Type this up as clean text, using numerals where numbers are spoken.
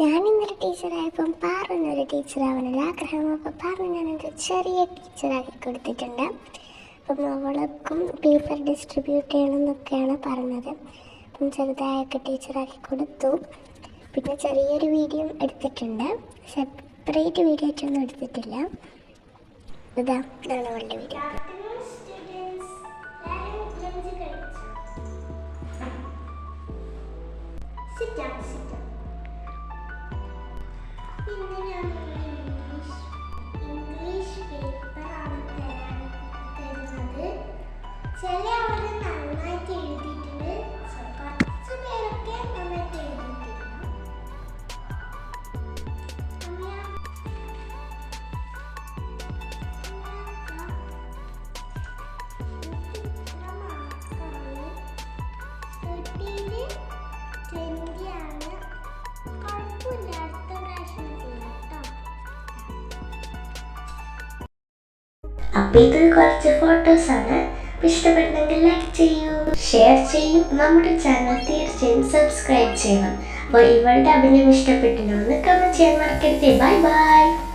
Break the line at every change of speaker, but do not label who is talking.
ഞാനിന്നൊരു ടീച്ചറായപ്പം പാറുന്നൊരു ടീച്ചറാവാനുള്ള ആഗ്രഹം. അപ്പോൾ പാറു ഞാനൊരു ചെറിയ ടീച്ചറാക്കി കൊടുത്തിട്ടുണ്ട്. അപ്പം അവൾക്കും പേപ്പർ ഡിസ്ട്രിബ്യൂട്ട് ചെയ്യണമെന്നൊക്കെയാണ് പറഞ്ഞത്. അപ്പം ചെറുതായൊക്കെ ടീച്ചറാക്കി കൊടുത്തു. പിന്നെ ചെറിയൊരു വീഡിയോ എടുത്തിട്ടുണ്ട്. സെപ്പറേറ്റ് വീഡിയോ ആയിട്ടൊന്നും എടുത്തിട്ടില്ല. ഇതാണ് അവളുടെ വീഡിയോ.
ഇന്ന് ഞാൻ ഇംഗ്ലീഷ് പേപ്പറാണ് തരുന്നത്. ചില അവർ നന്നായിട്ട് എഴുതിയിട്ടുണ്ട്, കുറച്ച് പേരൊക്കെ നന്നായിട്ട് എഴുതിയിട്ടില്ല.
അപ്പോൾ ഇത് കുറച്ച് ഫോട്ടോസാണ്. ഇഷ്ടപ്പെട്ടെങ്കിൽ ലൈക്ക് ചെയ്യൂ, ഷെയർ ചെയ്യൂ. നമ്മുടെ ചാനൽ തീർച്ചയായും സബ്സ്ക്രൈബ് ചെയ്യണം. അപ്പോൾ ഇവളുടെ അഭിനയം ഇഷ്ടപ്പെട്ടില്ലോ എന്ന് കമൻറ്റ് ചെയ്യാൻ മറക്കരുത്. Bye bye.